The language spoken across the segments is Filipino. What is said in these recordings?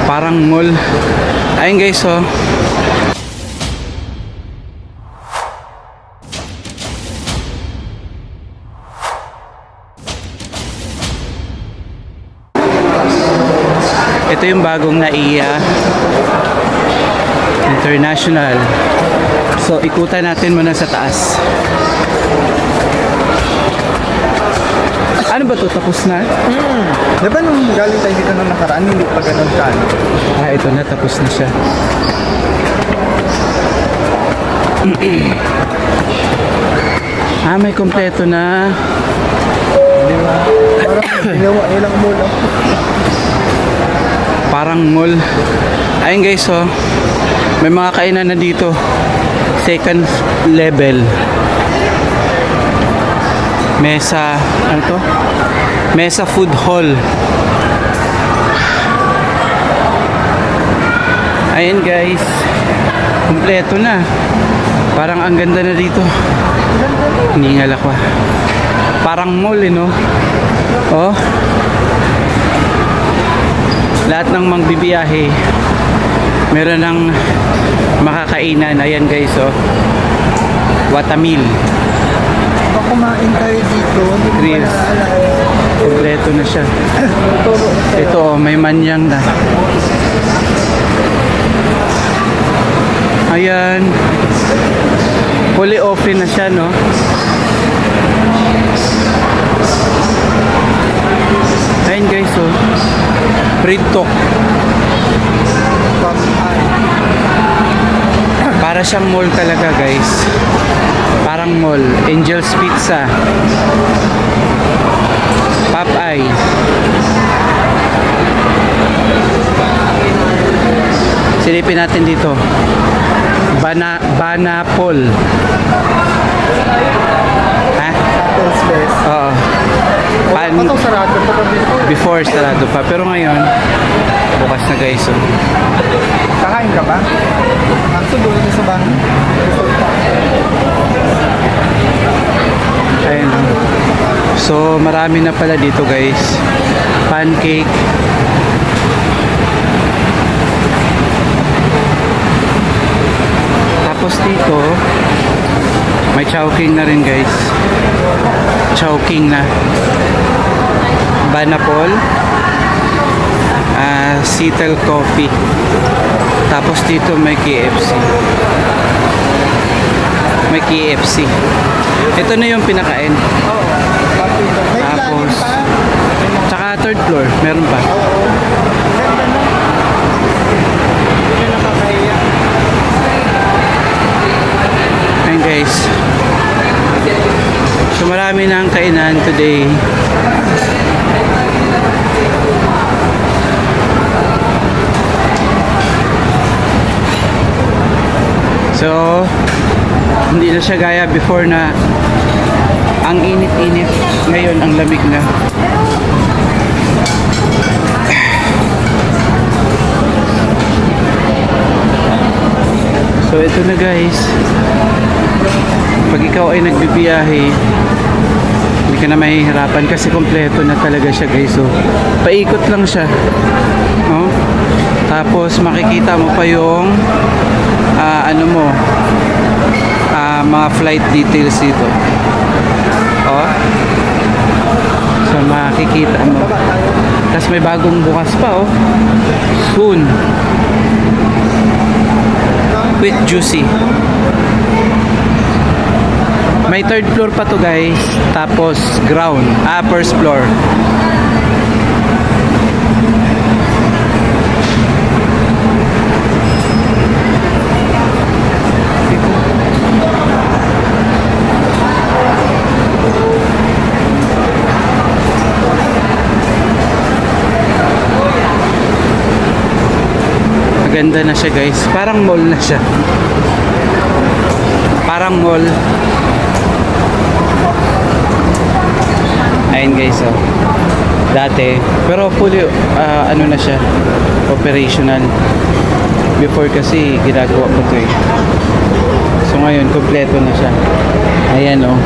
Parang mall. Ayun guys, oh. Ito yung bagong NAIA International. So, ikutan natin muna sa taas. Ano ba to? Tapos na? Diba nung galing tayo dito nung nakaraan, hindi pa ganun ka, ano? Ah, ito na. Tapos na siya. Ah, may kompleto na. Di ba? Parang ginawa nilang mula. Parang mall. Ayun guys, oh. May mga kainan na dito. Second level. Mesa, ano to? Mesa Food Hall. Ayun guys. Kompleto na. Parang ang ganda na dito. Hiningal ako. Parang mall, eh, no? Oh. Lahat ng magbibiyahe meron ng makakainan. Ayan guys, oh. Watamil. Baka kumain tayo dito, hindi ko Reels. pa naalala. Kompleto na siya. Ito, oh, may manyang na. Ayan. Fully open na siya, no? Ayan guys, oh. Pritok. Para siyang mall talaga, guys. Parang mall. Angel's Pizza. Popeye. Silipin natin dito. Banapol. Ha? Apple's best. Oo. Ano itong sarado pa ba before? Before sarado pa. Pero ngayon, bukas na guys. Oh. Kakain ka ba? Actually, doon na sa bahay. Ayun. Oh. So, marami na pala dito guys. Pancake. Tapos dito, may chowking na rin guys. Chowking na. Banapol. Seattle Coffee. Tapos dito may KFC. May KFC. Ito na yung pinakain. Oo. May Tapos, ilalim pa. tsaka third floor, meron pa. Oo. Ganda na. Hindi na nakakahiya. Ayun guys. So marami na ang kainan today. So, hindi na siya gaya before na ang init-init. Ngayon, ang lamig na. So, ito na guys. Pag ikaw ay nagbibiyahe, hindi ka na mahihirapan kasi kompleto na talaga siya guys. So, paikot lang siya. No? Tapos, makikita mo pa yung ano mo, mga flight details dito. Oh. So makikita mo. Tapos may bagong bukas pa, oh. Soon. With juicy. May third floor pa to guys. Tapos ground. First floor. Maganda na siya guys. Parang mall na siya. Parang mall. Ayun guys, oh. Dati. Pero fully, ano na siya. Operational. Before kasi ginagawa ko ito eh. So ngayon, kompleto na siya. Ayan, oh.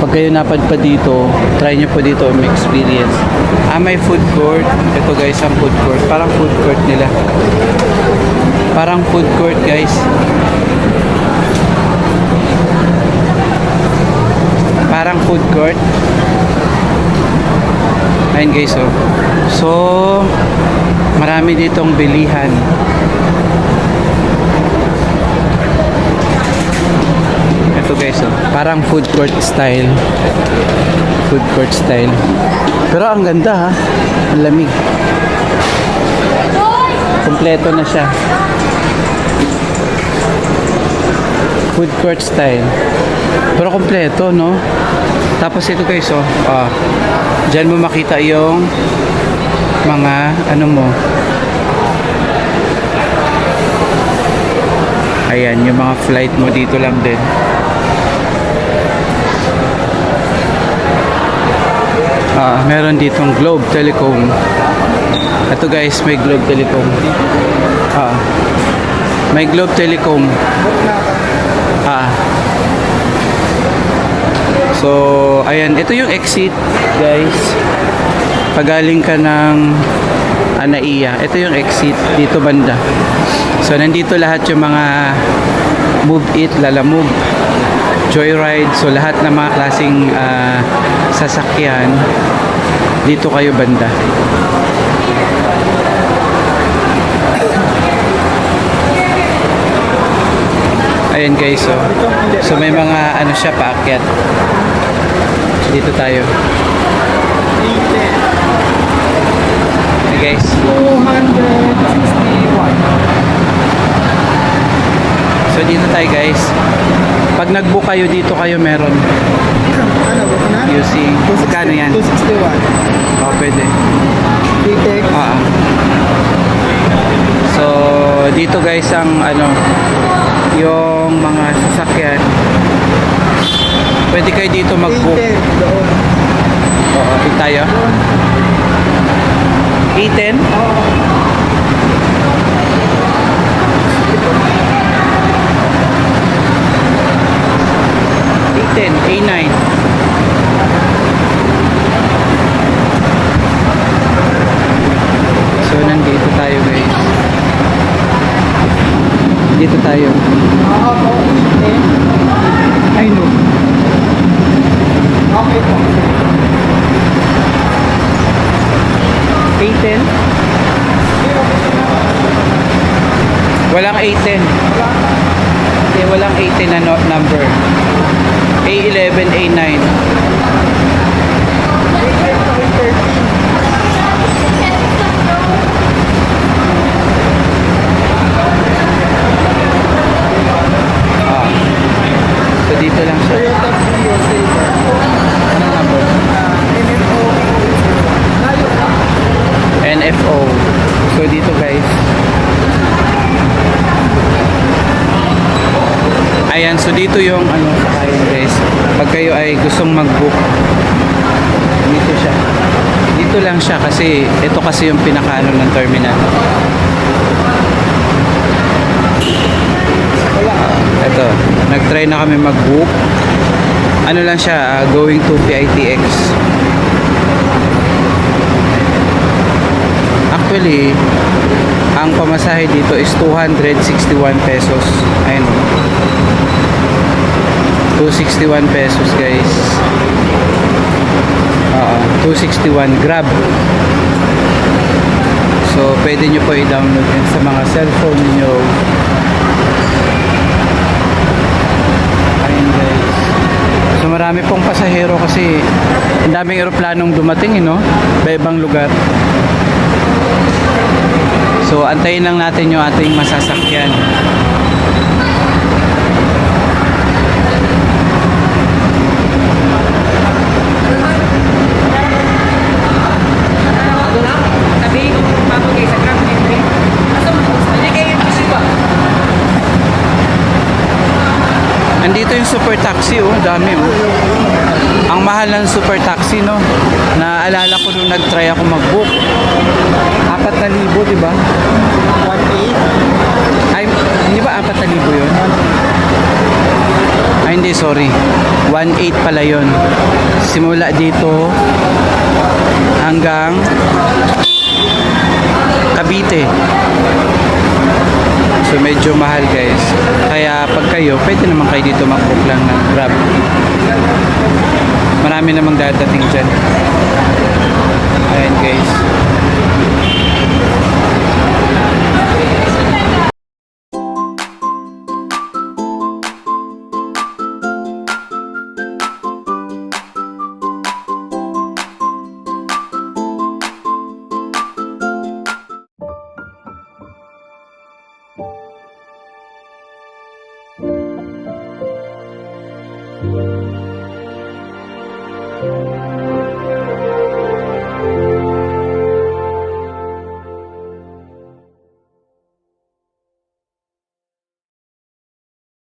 Pag kayo napadpad dito, try nyo po dito ang experience. May food court. Ito guys, ang food court. Parang food court nila. Parang food court guys. Parang food court. Ayun guys, oh. So, marami ditong bilihan. Ito guys, oh. Parang food court style. Food court style. Pero ang ganda ha. Ang lamig. Kompleto na siya. Food court style. Pero kompleto, no? Tapos ito guys, oh. Diyan mo makita yung mga ano mo. Ayan, yung mga flight mo dito lang din. Meron ditong Globe Telecom. Ito guys, may Globe Telecom. May Globe Telecom. So, ayan, ito yung exit, guys. Pagaling ka ng Anaiya, ito yung exit dito banda. So, nandito lahat yung mga Move It, Lalamove, Joyride. So, lahat ng mga klaseng sasakyan dito kayo banda. Ayan guys, so may mga ano siya, paakyat. Dito tayo. Hey guys. 261. So dito tayo guys. Pag nag-book kayo dito kayo meron. Ano ba ka na? Using. Magkano yan? 261. Pwede. P-Tech. So dito guys ang ano, yung mga sasakyan. Pwede kayo dito mag-book. P-Tech doon. Dito tayo. A10? A10, A9. So nandito tayo guys. Dito tayo. Po. P-Tech. Ay no. Okay po. A10? Walang A10. Hindi, walang A10 na number. A11, A9. So dito lang siya. Toyota Prius Saber. Anong number? NFO. NFO. So dito guys. Ayan, so dito yung ano sakayan guys. Pag kayo ay gustong mag-book, dito siya. Dito lang siya kasi ito kasi yung pinakaano ng terminal. Ito, nag-try na kami mag-book. Ano lang siya, going to PITX. Actually, ang pamasahe dito is 261 pesos. Ayun. 261 pesos guys. 261 Grab. So, pwede nyo po i-download yan sa mga cellphone niyo. Ayun guys. So, marami pong pasahero kasi ang daming eroplanong dumating, no? Sa ibang lugar. So, antayin lang natin yung ating masasakyan. Andito yung super taxi, oh. Dami, oh. Ang mahal ng super taxi, no? Naalala ko nung nag-try ako mag-book. 4,000, di ba? 1.8. Ay, hindi ba 4,000 yun? Ay, hindi, sorry. 1.8 pala yun. Simula dito hanggang Cavite. So, medyo mahal, guys. Kaya, pag kayo, pwede naman kayo dito mag-book lang ng Grab. Marami namang dadating dyan. Ayan, guys.